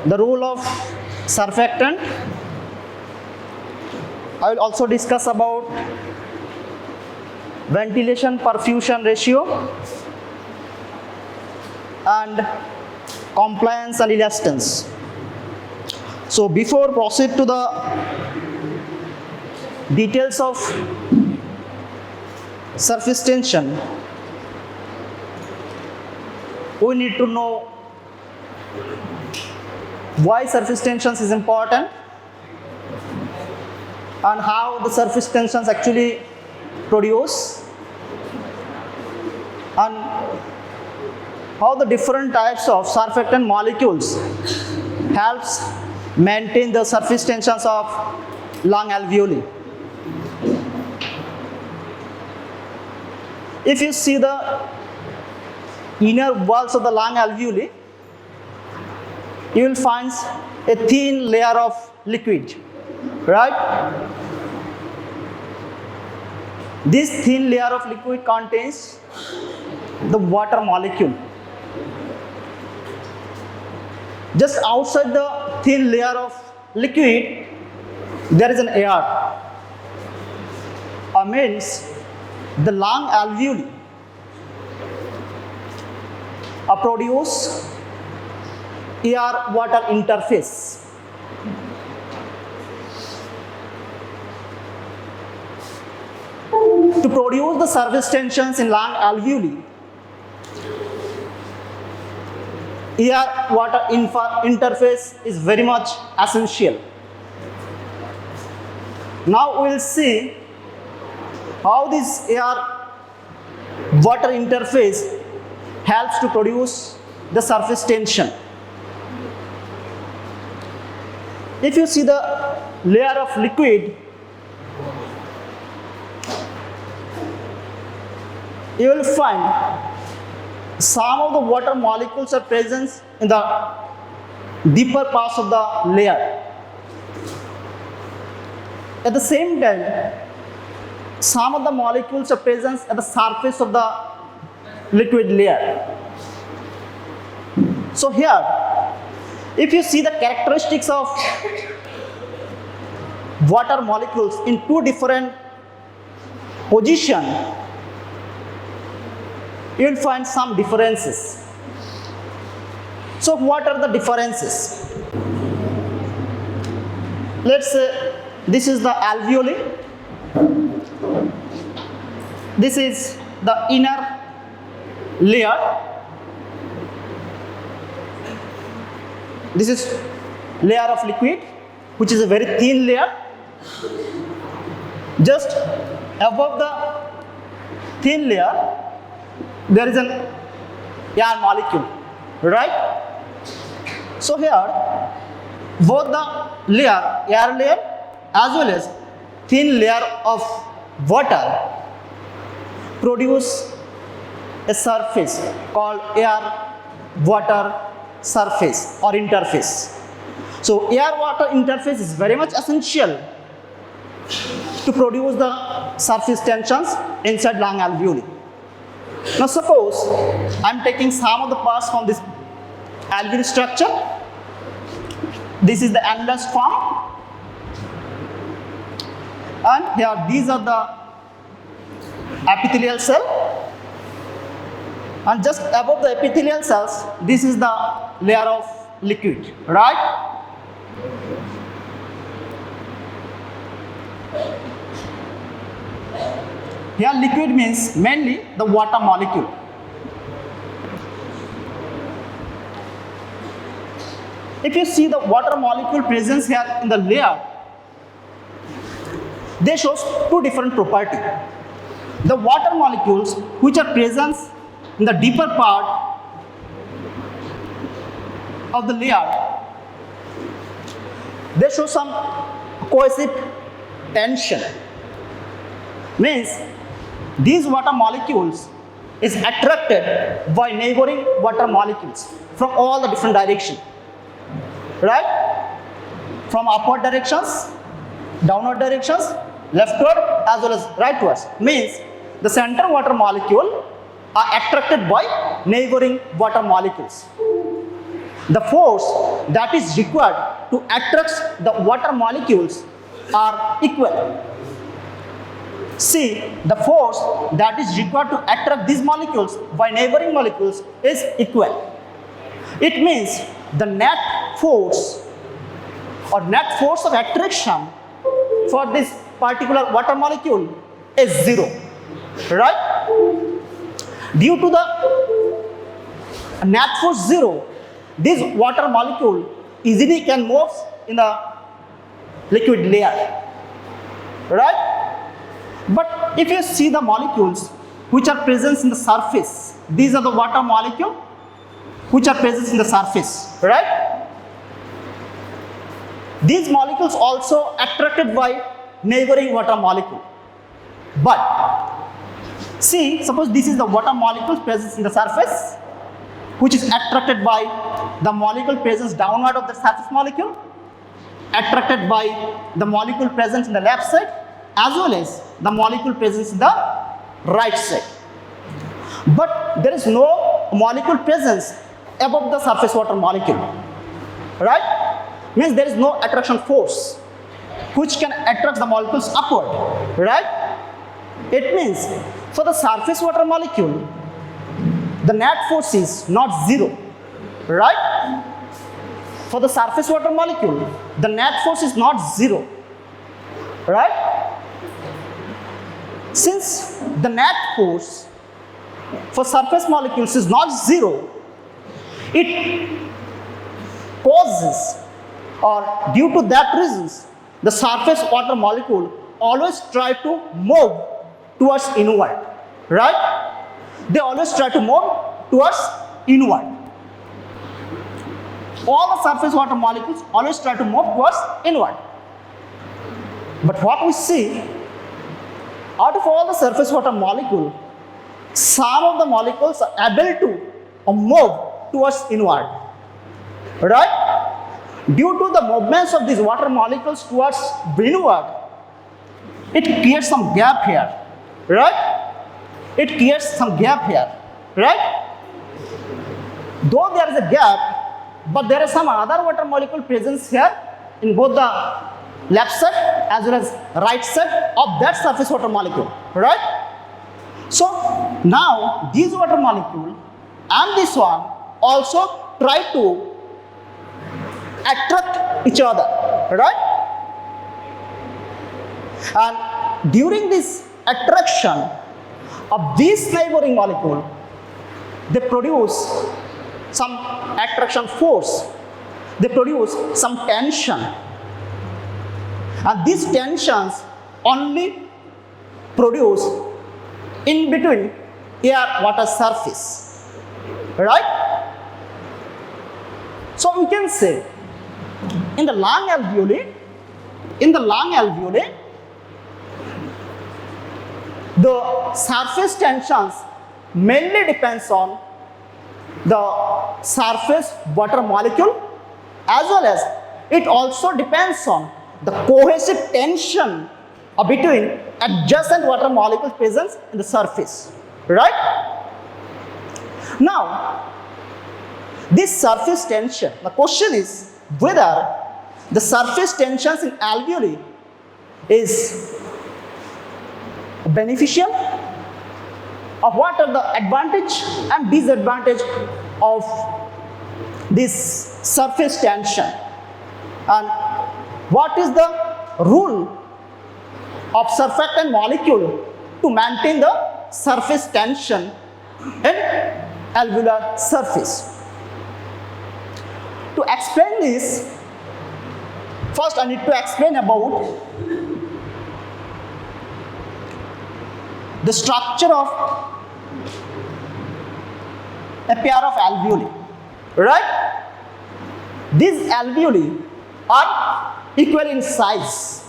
the role of surfactant. I will also discuss about ventilation-perfusion ratio and compliance and elastance. So before proceed to the details of surface tension, we need to know why surface tensions is important and how the surface tensions actually produce, and how the different types of surfactant molecules helps maintain the surface tensions of lung alveoli. If you see the inner walls of the lung alveoli, you will find a thin layer of liquid, right? This thin layer of liquid contains the water molecule. Just outside the thin layer of liquid, there is an air. Means the lung alveoli produce air-water interface. To produce the surface tensions in lung alveoli, air-water interface is very much essential. Now we will see how this air-water interface helps to produce the surface tension. If you see the layer of liquid, you will find some of the water molecules are present in the deeper parts of the layer. At the same time, some of the molecules are present at the surface of the liquid layer. So here, if you see the characteristics of water molecules in two different positions, you will find some differences. So what are the differences? Let's say this is the alveoli. This is the inner layer. This is layer of liquid, which is a very thin layer. Just above the thin layer, there is an air molecule, right? So here, both the layer, air layer, as well as thin layer of water produce a surface called air-water surface or interface. So air-water interface is very much essential to produce the surface tensions inside lung alveoli. Now suppose I am taking some of the parts from this alveoli structure. This is the annulus form, and here these are the epithelial cell, and just above the epithelial cells, this is the layer of liquid, right? Here liquid means mainly the water molecule. If you see the water molecule presence here in the layer, they show two different properties. The water molecules which are present in the deeper part of the layer, they show some cohesive tension. Means these water molecules is attracted by neighboring water molecules from all the different directions, right? From upward directions, downward directions, leftward as well as rightwards. Means the center water molecule are attracted by neighboring water molecules. the force that is required to attract the water molecules are equal. See, the force that is required to attract these molecules by neighboring molecules is equal. It means the net force or net force of attraction for this particular water molecule is 0, right? Due to the net force 0, this water molecule easily can move in the liquid layer, right? But if you see the molecules which are present in the surface, these are the water molecules which are present in the surface, right? These molecules also attracted by neighboring water molecule. But see, suppose this is the water molecule present in the surface, which is attracted by the molecule presence downward of the surface molecule, attracted by the molecule present in the left side, as well as the molecule present in the right side. But there is no molecule presence above the surface water molecule, right? Means there is no attraction force which can attract the molecules upward, right? It means for the surface water molecule, the net force is not 0, right? For the surface water molecule, the net force is not 0, right? Since the net force for surface molecules is not 0, it causes, or due to that reasons, the surface water molecule always try to move towards inward, right? They always try to move towards inward. All the surface water molecules always try to move towards inward. But what we see, out of all the surface water molecules, some of the molecules are able to move towards inward, right? Due to the movements of these water molecules towards inward, it creates some gap here, right? It creates some gap here, right? Though there is a gap, but there is some other water molecule presence here in both the left side as well as right side of that surface water molecule, right? So now these water molecule and this one also try to attract each other, right? And during this attraction of this neighboring molecule, they produce some attraction force, they produce some tension, and these tensions only produce in between air water surface, right? So we can say in the lung alveoli, the surface tensions mainly depends on the surface water molecule, as well as it also depends on the cohesive tension between adjacent water molecules present in the surface, right? Now, this surface tension, the question is whether the surface tensions in alveoli is beneficial, or what are the advantage and disadvantage of this surface tension, and what is the role of surfactant molecule to maintain the surface tension in alveolar surface. To explain this, first I need to explain about the structure of a pair of alveoli, right? These alveoli are equal in size,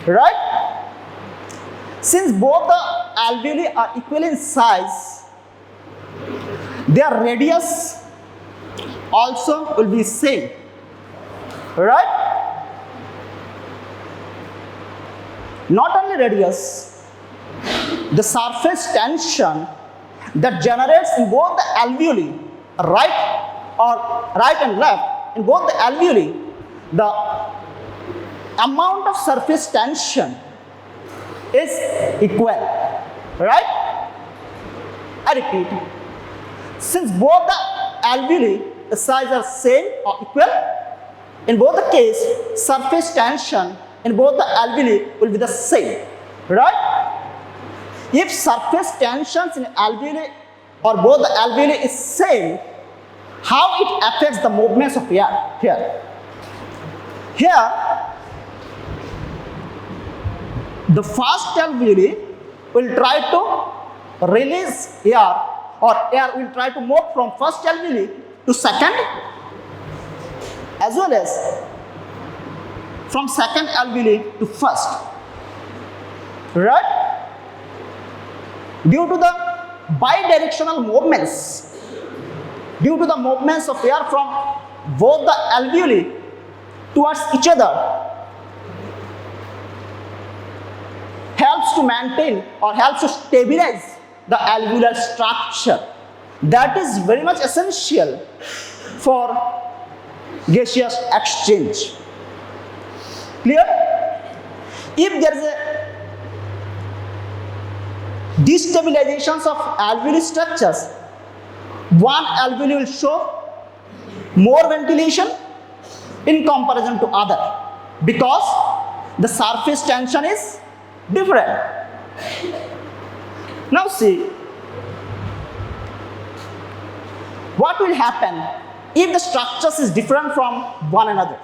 right? Since both the alveoli are equal in size, their radius also will be same, right? Not only radius, the surface tension that generates in both the alveoli, right, or right and left, in both the alveoli, the amount of surface tension is equal, right? I repeat, since both the alveoli, the size are same or equal, in both the case, surface tension in both the alveoli will be the same, right? If surface tensions in alveoli or both the alveoli is same, how it affects the movements of air here? Here, the first alveoli will try to release air, or air will try to move from first alveoli to second, as well as from second alveoli to first, right? Due to the bidirectional movements, due to the movements of air from both the alveoli towards each other, helps to maintain or helps to stabilize the alveolar structure. That is very much essential for gaseous exchange. Clear? If there is a destabilizations of alveoli structures, one alveoli will show more ventilation in comparison to other, because the surface tension is different. Now see, what will happen if the structures is different from one another?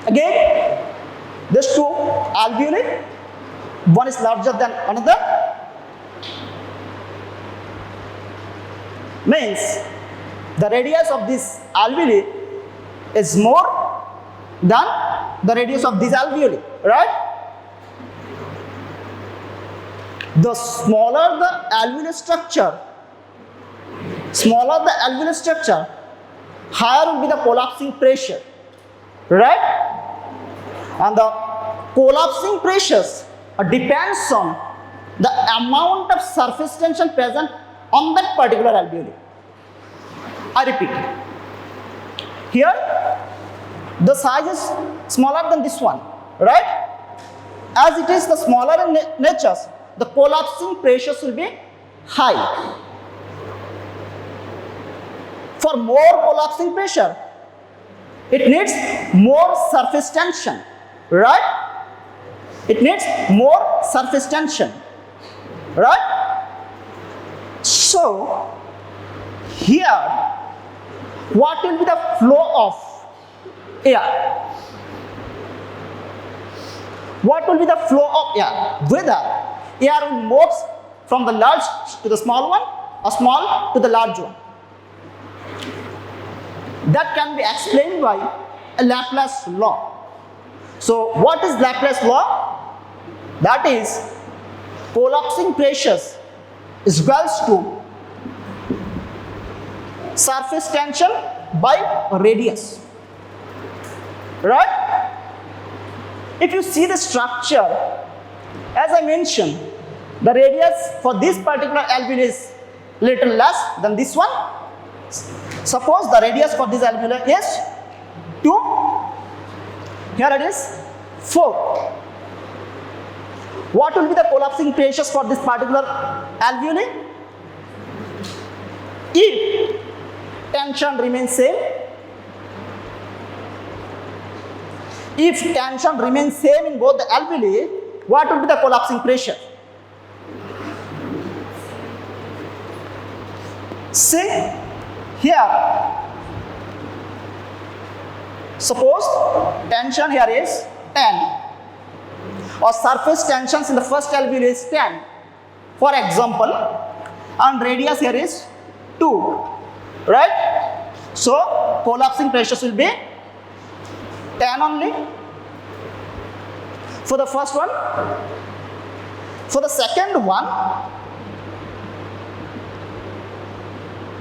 Again, these two alveoli, one is larger than another, means the radius of this alveoli is more than the radius of this alveoli, right? The smaller the alveolar structure, higher will be the collapsing pressure, right? And the collapsing pressures depends on the amount of surface tension present on that particular alveoli. I repeat, here the size is smaller than this one, right? As it is the smaller in nature, the collapsing pressures will be high. For more collapsing pressure, it needs more surface tension, right? It needs more surface tension, right? So, here, what will be the flow of air? What will be the flow of air? Whether air will move from the large to the small one or small to the large one. That can be explained by a Laplace law. So, what is Laplace law? That is, collapsing pressures is equals to surface tension by radius, right? If you see the structure, as I mentioned, the radius for this particular alveoli is little less than this one. Suppose the radius for this alveoli is 2, here it is 4. What will be the collapsing pressures for this particular alveoli? If tension remains same, in both the alveoli, what will be the collapsing pressure? See, here, suppose tension here is 10, or surface tensions in the first alveoli is 10, for example, and radius here is 2, right? So, collapsing pressures will be 10 only for the first one. For the second one,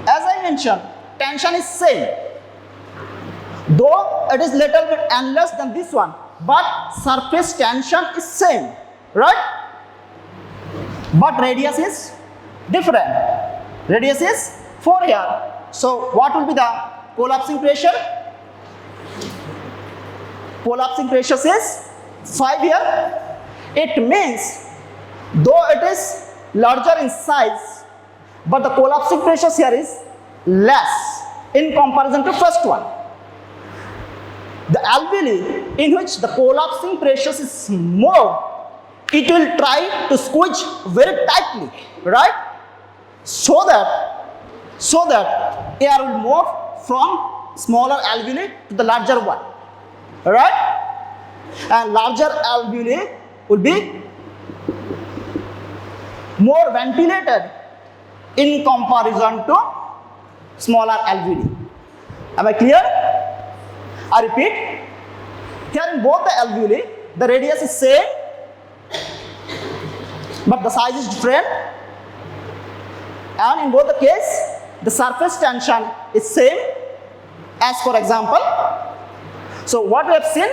as I mentioned, tension is same. Though it is little bit n less than this one, but surface tension is same, right? But radius is different. Radius is 4 here. So what will be the collapsing pressure? Collapsing pressure is 5 here. It means though it is larger in size, but the collapsing pressure here is less in comparison to first one. The alveoli in which the collapsing pressure is more, it will try to squeeze very tightly, right? So that air will move from smaller alveoli to the larger one, right? And larger alveoli will be more ventilated in comparison to smaller alveoli. Am I clear? I repeat, here in both the alveoli, the radius is same, but the size is different. And in both the case, the surface tension is same. As for example, so what we have seen,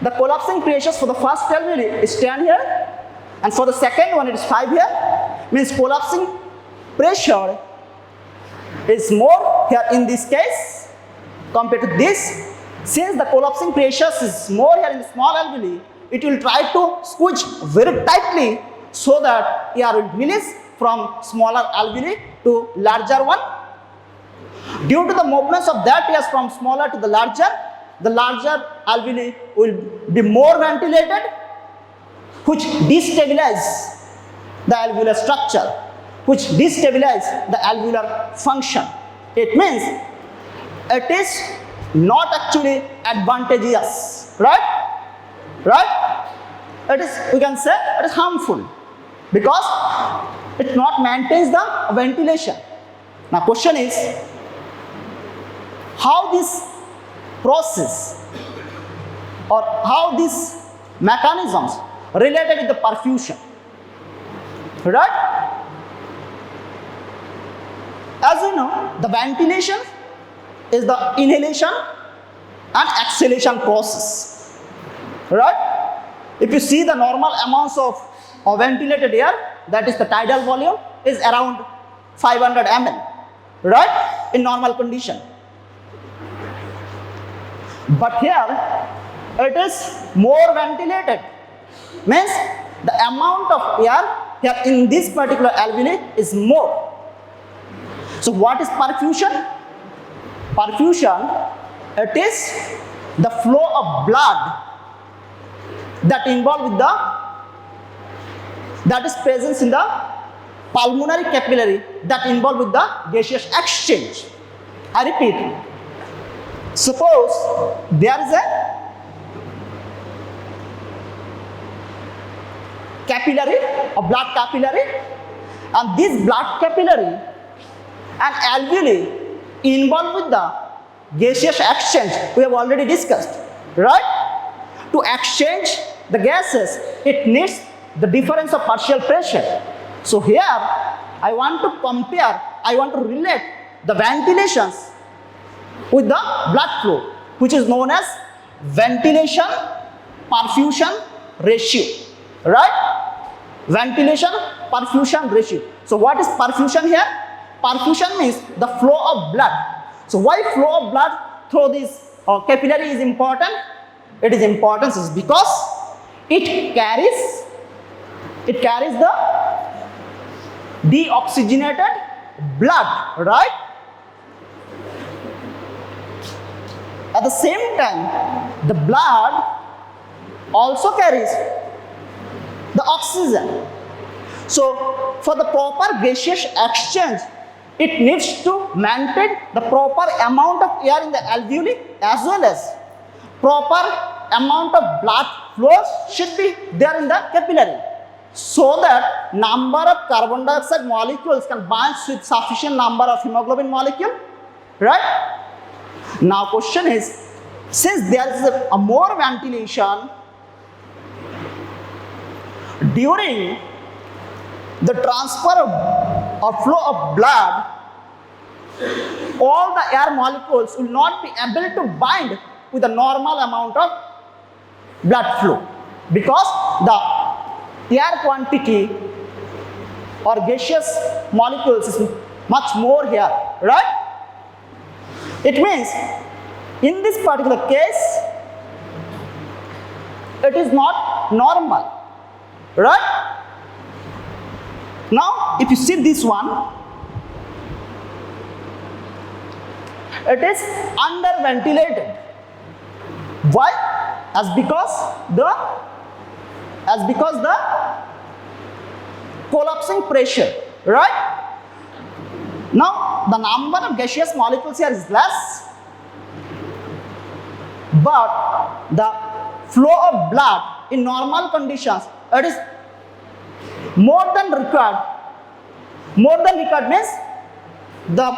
the collapsing pressures for the first alveoli is 10 here, and for the second one it is 5 here. Means collapsing pressure is more here in this case compared to this. Since the collapsing pressure is more here in the small alveoli, it will try to squeeze very tightly so that air will release from smaller alveoli to larger one. Due to the movements of that air from smaller to the larger alveoli will be more ventilated, which destabilize the alveolar structure, which destabilize the alveolar function. It means it is not actually advantageous, right? Right? It is, we can say, it is harmful because it not maintains the ventilation. Now question is, how this process or how these mechanisms related with the perfusion, right? As you know, the ventilation is the inhalation and exhalation process, right? If you see the normal amounts of ventilated air, that is the tidal volume, is around 500 ml, right, in normal condition. But here it is more ventilated, means the amount of air here in this particular alveoli is more. So what is perfusion? Perfusion, it is the flow of blood that involved with that is presence in the pulmonary capillary that involved with the gaseous exchange. I repeat, suppose there is a capillary, a blood capillary, and this blood capillary and alveoli involved with the gaseous exchange we have already discussed, right? To exchange the gases, it needs the difference of partial pressure. So here I want to compare, I want to relate the ventilations with the blood flow, which is known as ventilation perfusion ratio, right? Ventilation perfusion ratio. So what is perfusion here? Perfusion means the flow of blood. So why flow of blood through this capillary is important? It is important is because it carries the deoxygenated blood, right? At the same time, the blood also carries the oxygen. So for the proper gaseous exchange, it needs to maintain the proper amount of air in the alveoli as well as proper amount of blood flow should be there in the capillary, so that number of carbon dioxide molecules can bind with sufficient number of hemoglobin molecule, right? Now question is, since there is a more ventilation during the transfer or flow of blood, all the air molecules will not be able to bind with a normal amount of blood flow, because the air quantity or gaseous molecules is much more here, right? It means in this particular case, it is not normal, right? Now, if you see this one, it is underventilated. Why? As because the collapsing pressure, right? Now, the number of gaseous molecules here is less, but the flow of blood in normal conditions, it is more than required. More than required means the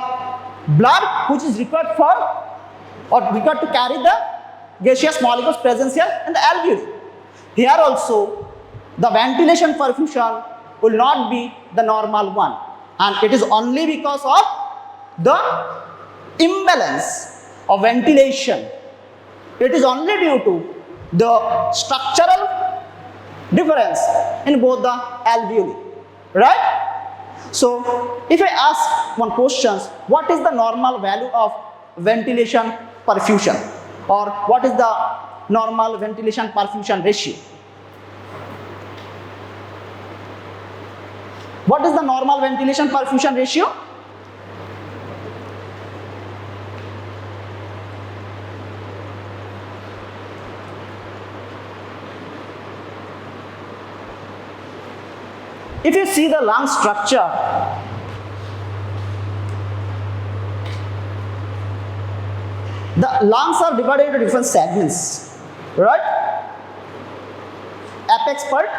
blood which is required for or required to carry the gaseous molecules presence here in the alveoli. Here also the ventilation perfusion will not be the normal one, and it is only because of the imbalance of ventilation. It is only due to the structural difference in both the alveoli, right? So, if I ask one question, what is the normal value of ventilation perfusion, or what is the normal ventilation perfusion ratio? What is the normal ventilation perfusion ratio? If you see the lung structure, the lungs are divided into different segments, right? Apex part,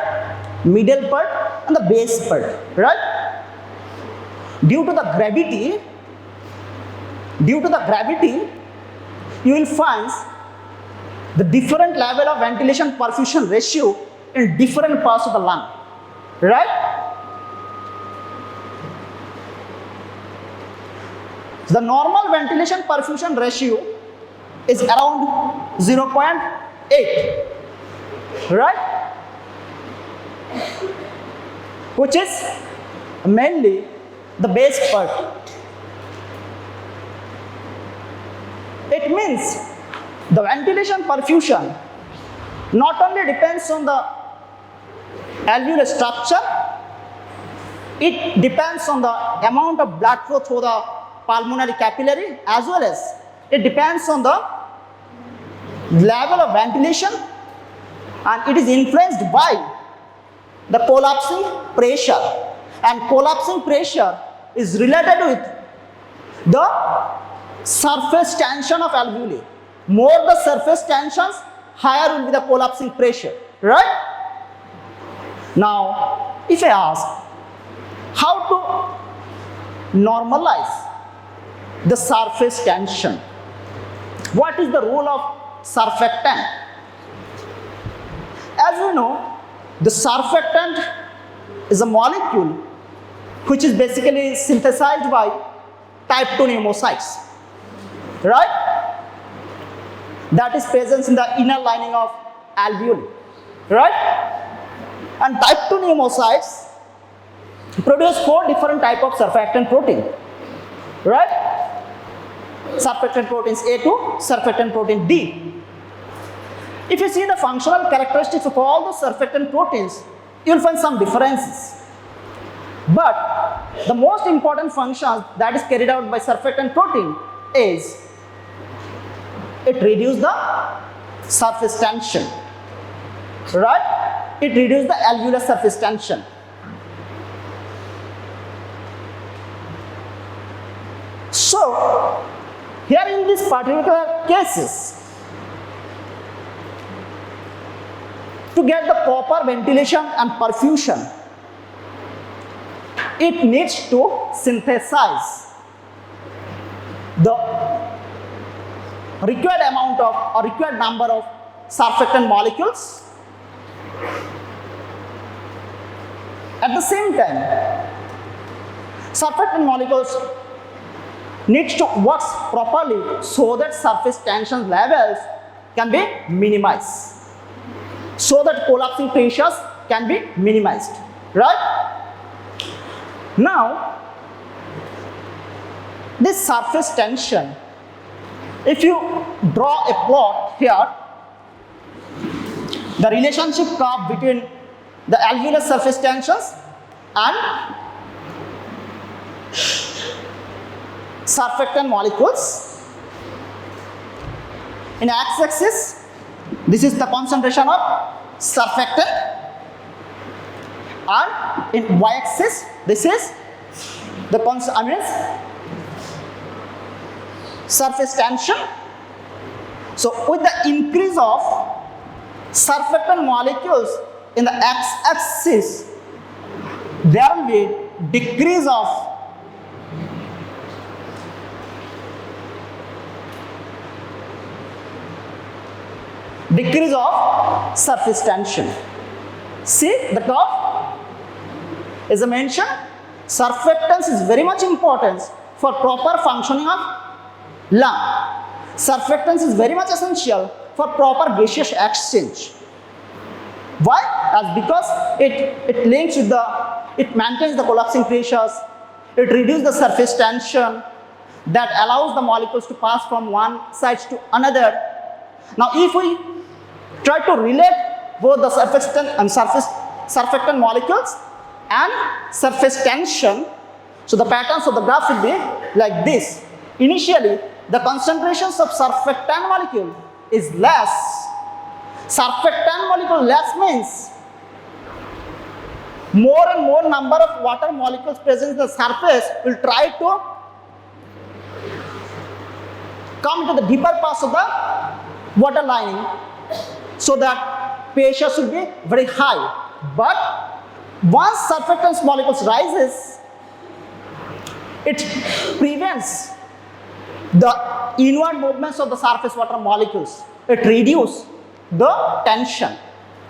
middle part, and the base part, right? Due to the gravity, you will find the different level of ventilation perfusion ratio in different parts of the lung, right? The normal ventilation perfusion ratio is around 0.8, right? Which is mainly the base part. It means the ventilation perfusion not only depends on the alveolar structure, it depends on the amount of blood flow through the pulmonary capillary, as well as it depends on the level of ventilation, and it is influenced by the collapsing pressure, and collapsing pressure is related with the surface tension of alveoli. More the surface tensions, higher will be the collapsing pressure, right? Now, if I ask how to normalize the surface tension, what is the role of surfactant? As we know, the surfactant is a molecule which is basically synthesized by type 2 pneumocytes, right? That is present in the inner lining of alveoli, right? And type 2 pneumocytes produce 4 different types of surfactant protein, right? Surfactant proteins A2, surfactant protein D. If you see the functional characteristics of all the surfactant proteins, you will find some differences. But the most important function that is carried out by surfactant protein is it reduces the surface tension, right? It reduces the alveolar surface tension. So, here in this particular cases, to get the proper ventilation and perfusion, it needs to synthesize the required amount of or required number of surfactant molecules. At the same time, surfactant molecules needs to work properly so that surface tension levels can be minimized, so that collapsing pressures can be minimized, right? Now, this surface tension, if you draw a plot here, the relationship curve between the alveolar surface tensions and surfactant molecules. In x-axis, this is the concentration of surfactant, and in y-axis, this is the surface tension. So with the increase of surfactant molecules in the x-axis, there will be decrease of surface tension. See the curve? As I mentioned, surfactants is very much important for proper functioning of lung. Surfactants is very much essential for proper gaseous exchange. Why? As because it links with it maintains the collapsing pressures, it reduces the surface tension that allows the molecules to pass from one side to another. Now, if we try to relate both the surfactant molecules and surface tension, so the patterns of the graph will be like this. Initially, the concentrations of surfactant molecule is less. Surfactant molecule less means more and more number of water molecules present in the surface will try to come to the deeper parts of the water lining, so that pressure should be very high. But once surfactants molecules rises, it prevents the inward movements of the surface water molecules. It reduces the tension,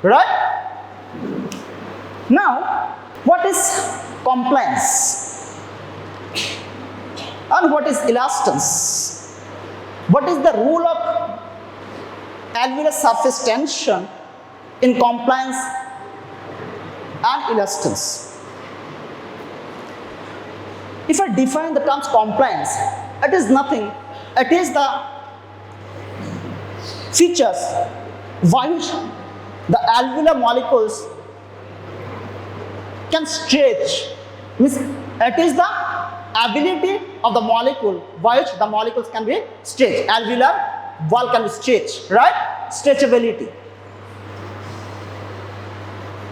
right? Now, what is compliance and what is elastance? What is the role of alveolar surface tension in compliance and elastance? If I define the terms compliance, it is nothing. It is the features by which the alveolar molecules can stretch. Means it is the ability of the molecule by which the molecules can be stretched. Alveolar wall can be stretched, right? Stretchability.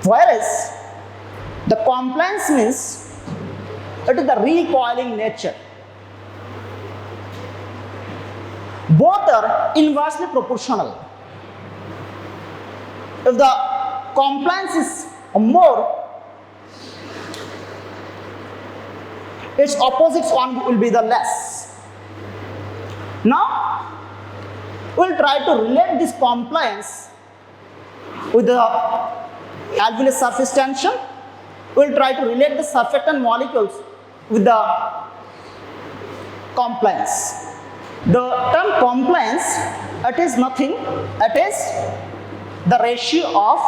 Whereas the compliance means it is the recoiling nature. Both are inversely proportional. If the compliance is more, its opposite one will be the less. Now, we will try to relate this compliance with the alveolar surface tension. We will try to relate the surfactant molecules with the compliance. The term compliance, it is nothing, it is the ratio of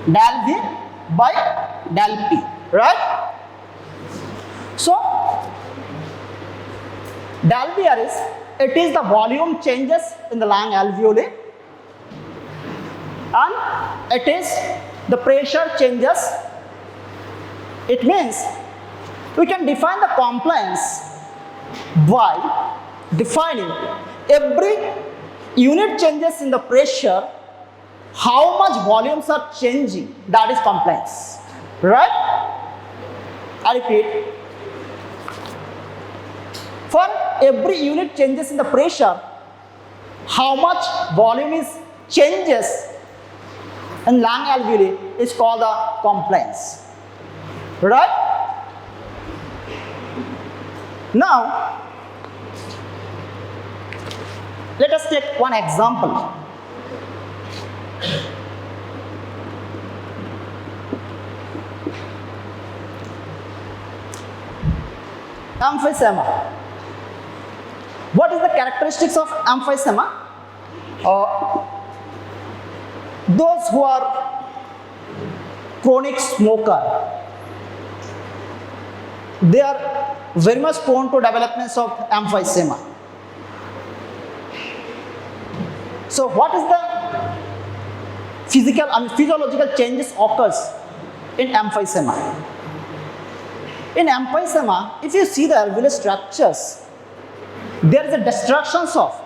del V by del P, right? So, del V it is the volume changes in the lung alveoli, and it is the pressure changes. It means we can define the compliance by defining every unit changes in the pressure, how much volumes are changing, that is compliance, right? I repeat, for every unit changes in the pressure, how much volume is changes in lung alveoli is called the compliance, right? Now, let us take one example. Emphysema. What is the characteristics of emphysema? Those who are chronic smoker, they are very much prone to developments of emphysema. So what is the physiological changes occurs in emphysema? In emphysema, if you see the alveolar structures, there is a destruction of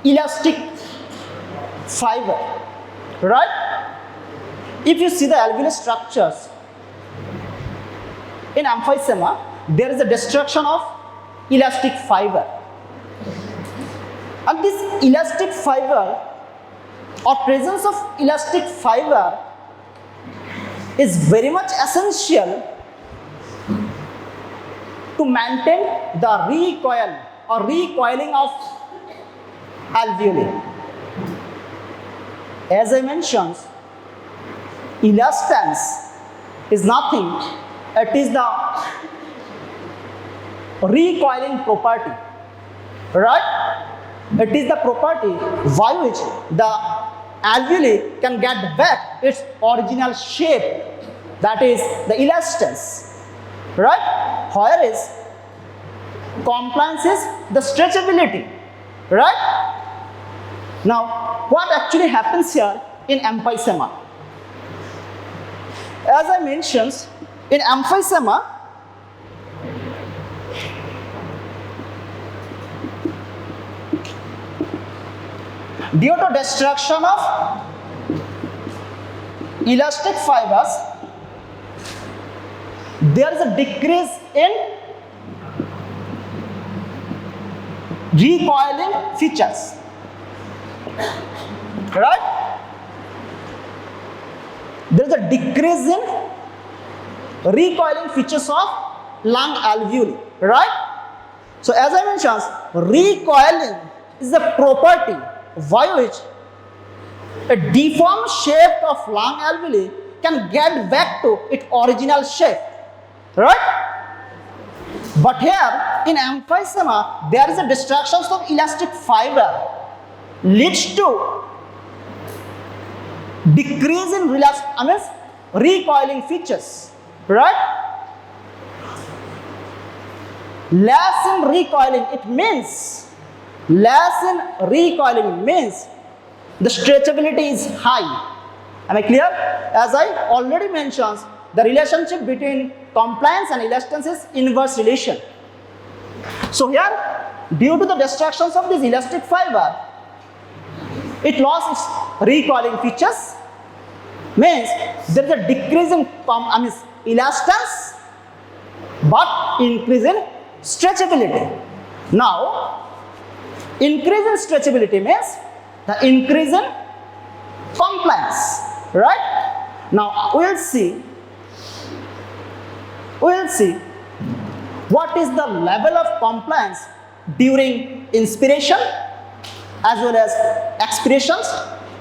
elastic fiber, right? If you see the alveolar structures in emphysema, there is a destruction of elastic fiber. And this elastic fiber or presence of elastic fiber is very much essential to maintain the recoil or recoiling of alveoli. As I mentioned, elastance is nothing, it is the recoiling property, right? It is the property by which the alveoli can get back its original shape, that is the elastance, right? Whereas compliance is the stretchability, right? Now, what actually happens here in emphysema? As I mentioned, in emphysema, due to destruction of elastic fibers, there is a decrease in recoiling features, right? There is a decrease in recoiling features of lung alveoli, right? So as I mentioned, recoiling is a property by which a deformed shape of lung alveoli can get back to its original shape, right? But here in emphysema, there is a destruction of elastic fiber, leads to decrease in recoiling features, right? Less in recoiling, it means less in recoiling means the stretchability is high. Am I clear? As I already mentioned, the relationship between compliance and elastance is inverse relation. So here, due to the destructions of this elastic fiber, it lost its recoiling features, means there is a decrease in elastance but increase in stretchability. Now, increase in stretchability means the increase in compliance, right? Now we will see what is the level of compliance during inspiration as well as expirations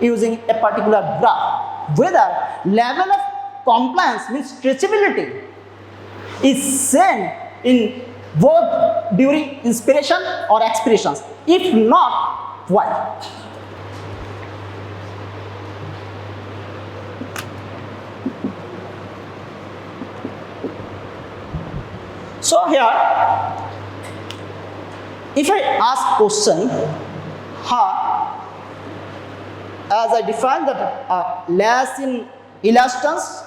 using a particular graph. Whether level of compliance means stretchability is same in both during inspiration or expirations. If not, why? So here, if I ask question, as I defined that less in elastance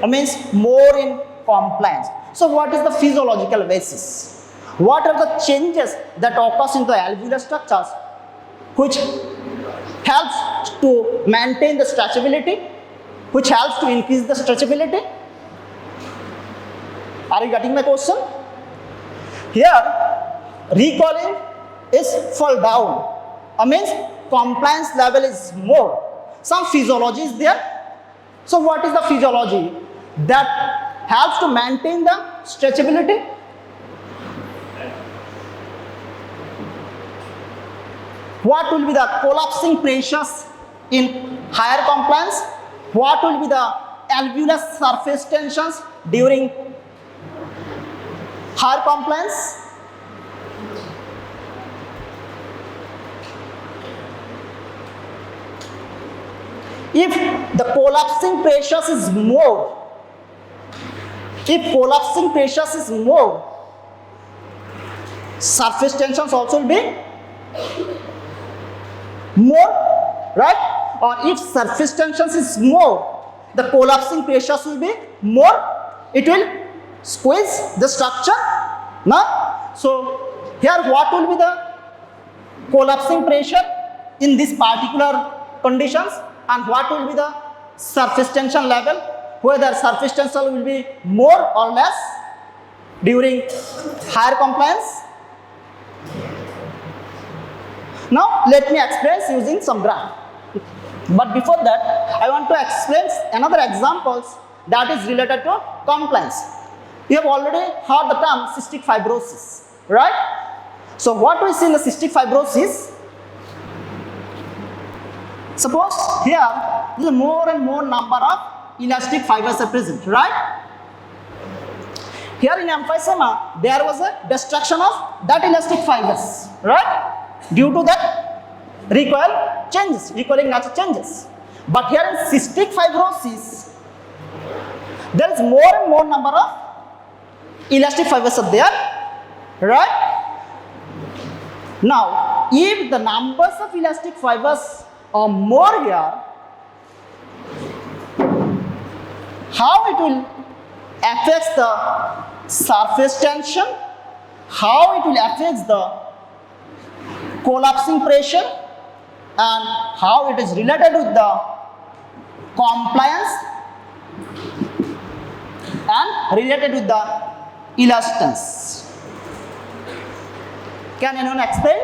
means more in compliance. So what is the physiological basis? What are the changes that occurs in the alveolar structures which helps to maintain the stretchability, which helps to increase the stretchability? Are you getting my question? Here, recoiling is fall down. Means compliance level is more. Some physiology is there. So what is the physiology that helps to maintain the stretchability? What will be the collapsing pressures in higher compliance? What will be the alveolar surface tensions during higher compliance? If the collapsing pressure is more, surface tensions also will be more, right? Or if surface tensions is more, the collapsing pressures will be more. It will squeeze the structure. Now, so here what will be the collapsing pressure in this particular conditions, and what will be the surface tension level, whether surface tension will be more or less during higher compliance. Now let me explain using some graph. But before that, I want to explain another examples that is related to compliance. You have already heard the term cystic fibrosis, right? So what we see in the cystic fibrosis, suppose here there is more and more number of elastic fibers are present, right? Here in emphysema, there was a destruction of that elastic fibers, right? Due to that recoiling nature changes. But here in cystic fibrosis, there is more and more number of elastic fibers are there, right? Now, if the numbers of elastic fibers are more here, how it will affect the surface tension, how it will affect the collapsing pressure, and how it is related with the compliance and related with the elastance. Can anyone explain?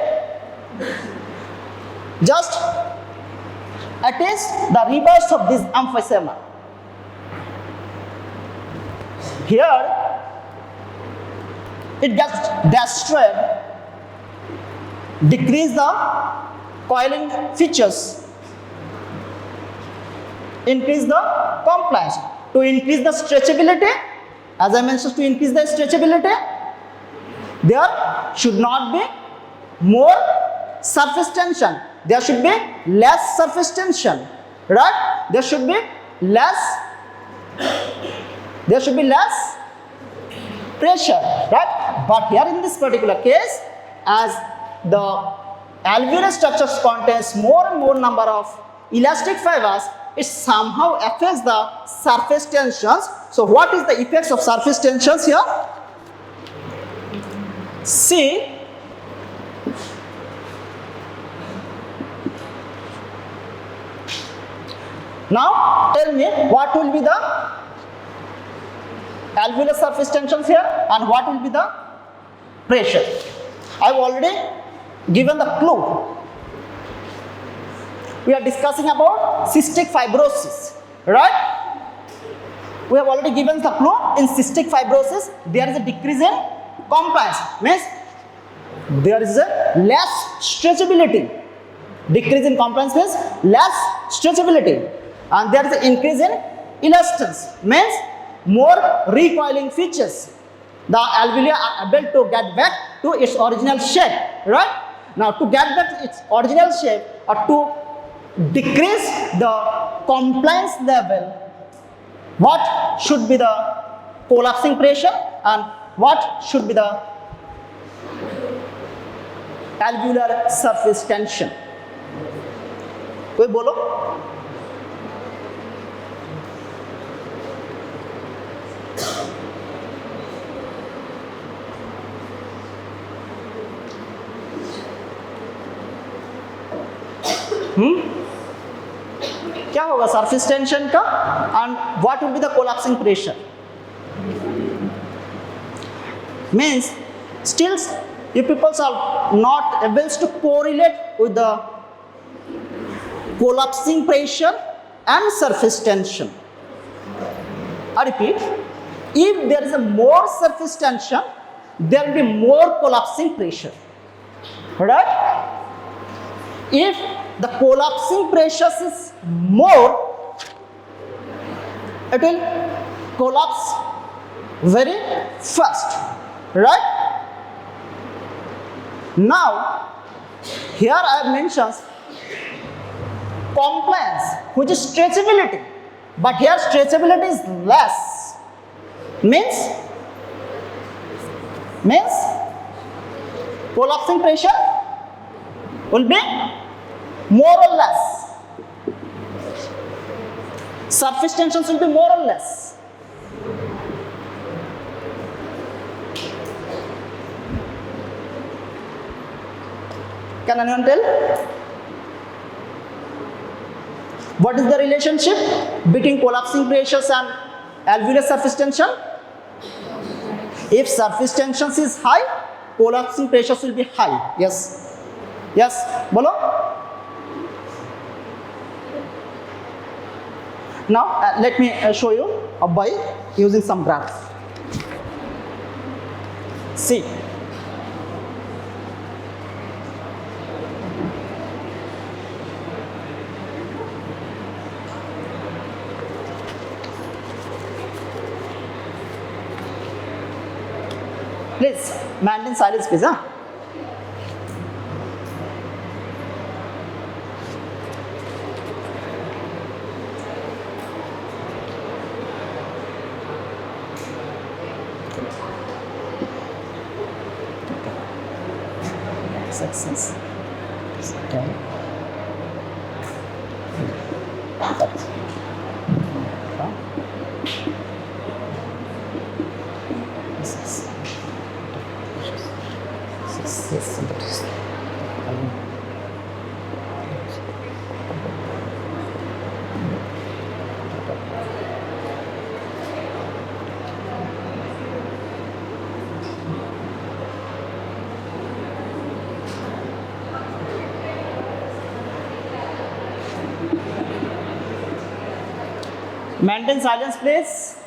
Just it is the reverse of this emphysema. Here it gets destroyed, decrease the coiling features, increase the compliance. To increase the stretchability, as I mentioned, to increase the stretchability, there should not be more surface tension. There should be less surface tension, right? There should be less pressure, right? But here in this particular case, as the alveolar structures contains more and more number of elastic fibers, it somehow affects the surface tensions. So what is the effects of surface tensions here? See, now tell me what will be the alveolar surface tensions here and what will be the pressure. I have already given the clue. We are discussing about cystic fibrosis, right? We have already given the clue. In cystic fibrosis, there is a decrease in compliance, means there is a less stretchability. Decrease in compliance means less stretchability, and there is an increase in elastance, means more recoiling features. The alveoli are able to get back to its original shape, right? Now to get back to its original shape, or to decrease the compliance level, what should be the collapsing pressure and what should be the alveolar surface tension? कोई बोलो? क्या होगा surface tension का, and what will be the collapsing pressure? Means still you people are not able to correlate with the collapsing pressure and surface tension. I repeat, if there is a more surface tension, there will be more collapsing pressure, right? If the collapsing pressure is more, it will collapse very fast, right? Now here I have mentioned compliance, which is stretchability, but here stretchability is less. Means collapsing pressure will be more or less. Surface tensions will be more or less. Can anyone tell? What is the relationship between collapsing pressures and alveolar surface tension? If surface tension is high, collapsing pressures will be high. Yes. Yes. Bolo. Now let me show you by using some graphs. See. Please maintain silence, please. Huh? Success. Okay. Maintain silence, please.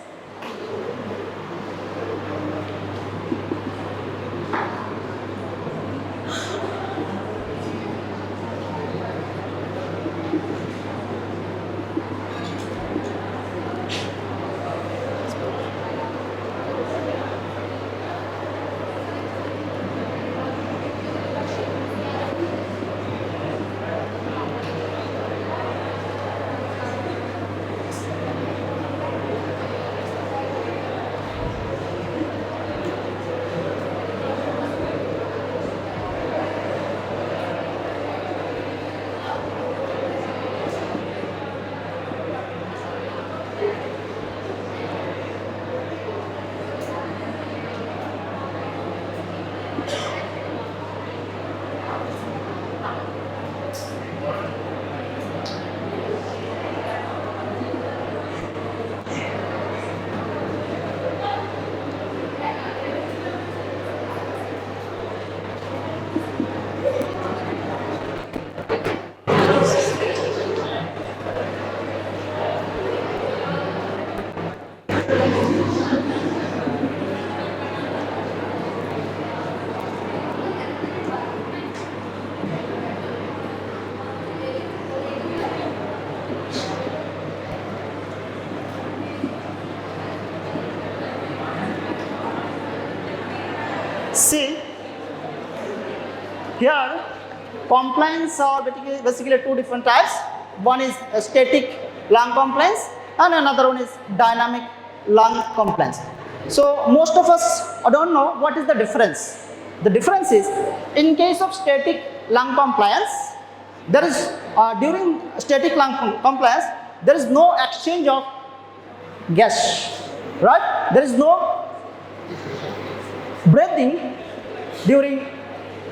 See, here compliance are basically two different types. One is a static lung compliance and another one is dynamic lung compliance. So most of us don't know what is the difference. The difference is, in case of static lung compliance, there is during static lung compliance there is no exchange of gas, right? There is no breathing during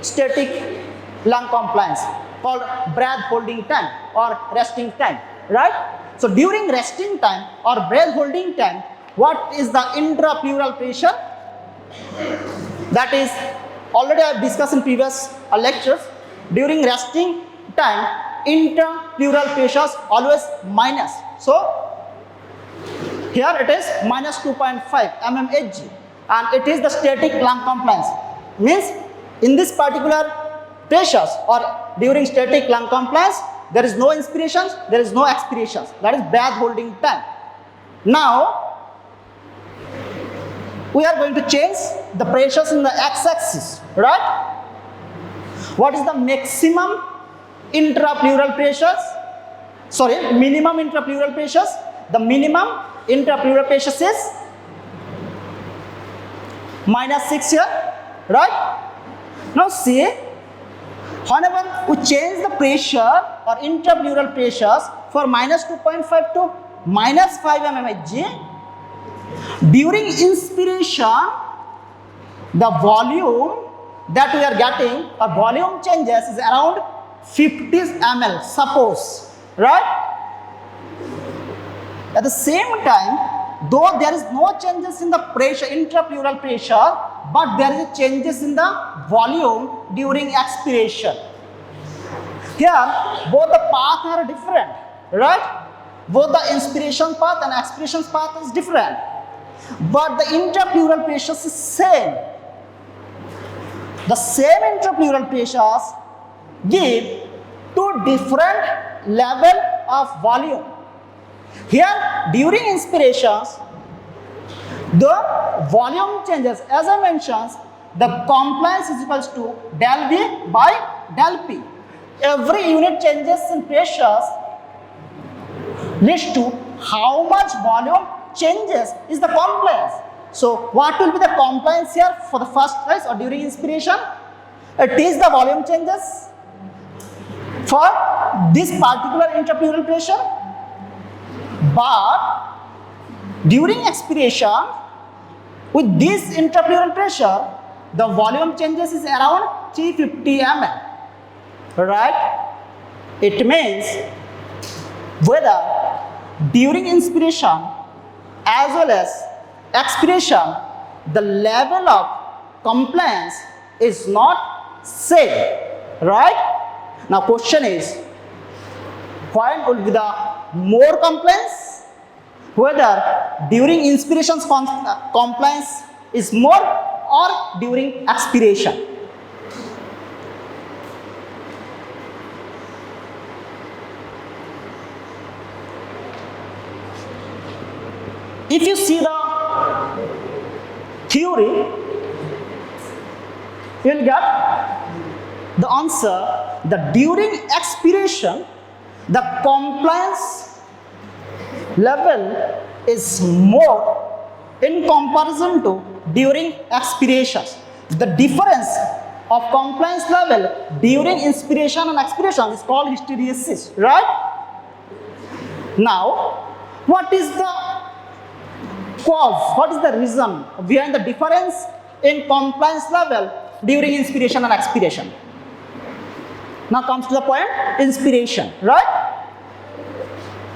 static lung compliance, called breath holding time or resting time, right? So during resting time or breath holding time, what is the intrapleural pressure? That is already I have discussed in previous lectures. During resting time, intrapleural pressure is always minus. So here it is minus 2.5 mmHg. And it is the static lung compliance. Means in this particular pressures or during static lung compliance, there is no inspirations, there is no expirations. That is breath holding time. Now we are going to change the pressures in the x-axis, right? What is the maximum intrapleural pressures sorry, minimum intrapleural pressures. The minimum intrapleural pressures is -6 here, right? Now see, whenever we change the pressure or intrapleural pressures for -2.5 to -5 mmHg, during inspiration, the volume that we are getting, or volume changes, is around 50 ml, suppose, right? At the same time, though there is no changes in the pressure, intrapleural pressure, but there is changes in the volume during expiration. Here, both the paths are different, right? Both the inspiration path and expiration path is different, but the intrapleural pressures is same. The same intrapleural pressures give two different level of volume. Here, during inspirations, the volume changes. As I mentioned, the compliance is equals to del V by del P. Every unit changes in pressures leads to how much volume changes is the compliance. So, what will be the compliance here for the first rise or during inspiration? It is the volume changes for this particular intrapleural pressure. But during expiration, with this intrapleural pressure, the volume changes is around 350 ml, right? It means whether during inspiration as well as expiration, the level of compliance is not same, right? Now question is, when will be the more compliance? Whether during inspiration compliance is more or during expiration. If you see the theory, you will get the answer that during expiration, the compliance level is more in comparison to during expirations. The difference of compliance level during inspiration and expiration is called hysteresis, right? Now, what is the cause? What is the reason behind the difference in compliance level during inspiration and expiration? Now comes to the point, inspiration, right?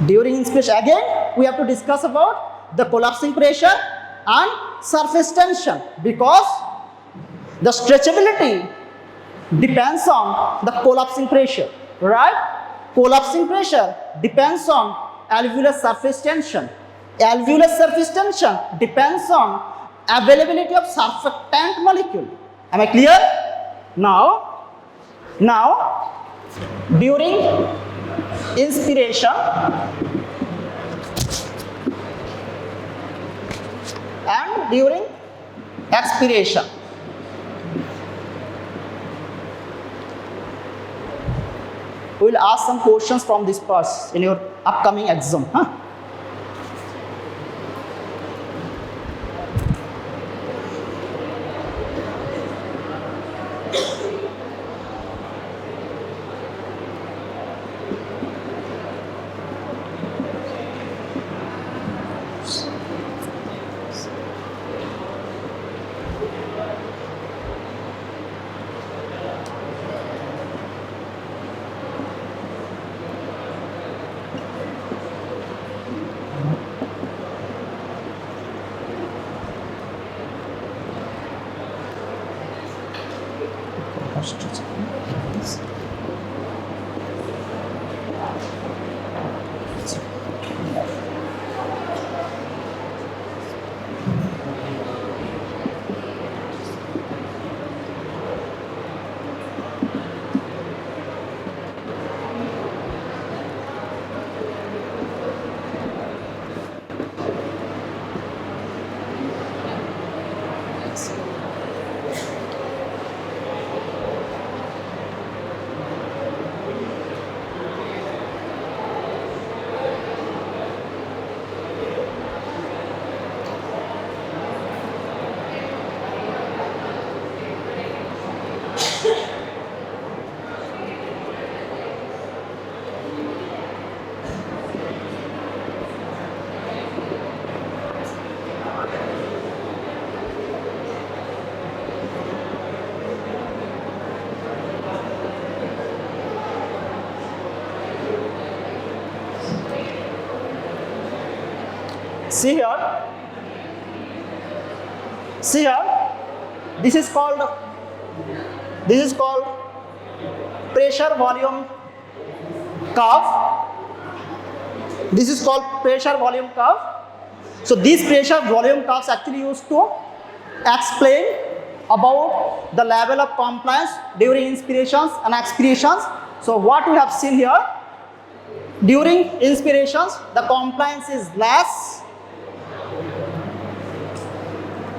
During inspiration, again, we have to discuss about the collapsing pressure and surface tension, because the stretchability depends on the collapsing pressure, right? Collapsing pressure depends on alveolar surface tension. Alveolar surface tension depends on availability of surfactant molecule. Am I clear? Now, during inspiration and during expiration, we will ask some questions from this parts in your upcoming exam. See here. See here. This is called pressure volume curve. This is called pressure volume curve. So these pressure volume curves actually used to explain about the level of compliance during inspirations and expirations. So what we have seen here, during inspirations the compliance is less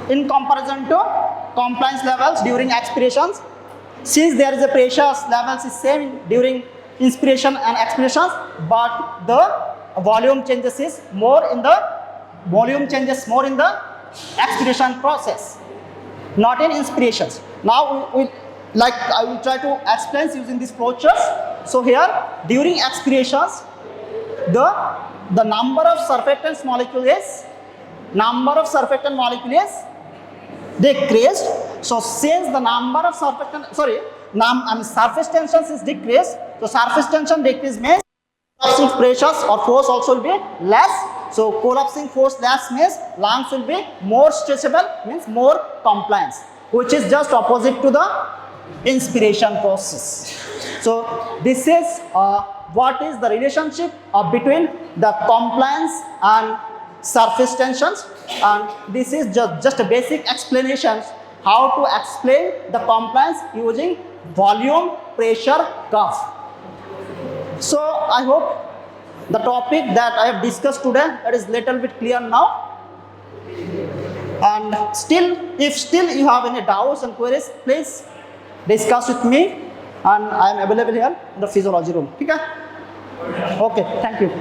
in comparison to compliance levels during expirations. Since there is a pressure levels is same during inspiration and expirations, but the volume changes more in the expiration process, not in inspirations. Now I will try to explain using these flow charts. So here during expirations the number of surfactant molecules decreased. So since the number of surface tensions is decreased, so surface tension decrease means collapsing pressures or force also will be less. So collapsing force less means lungs will be more stretchable, means more compliance, which is just opposite to the inspiration process. So this is what is the relationship between the compliance and surface tensions, and this is just a basic explanation how to explain the compliance using volume pressure curve. So I hope the topic that I have discussed today that is little bit clear now, and if still you have any doubts and queries, please discuss with me, and I am available here in the physiology room. Okay, thank you.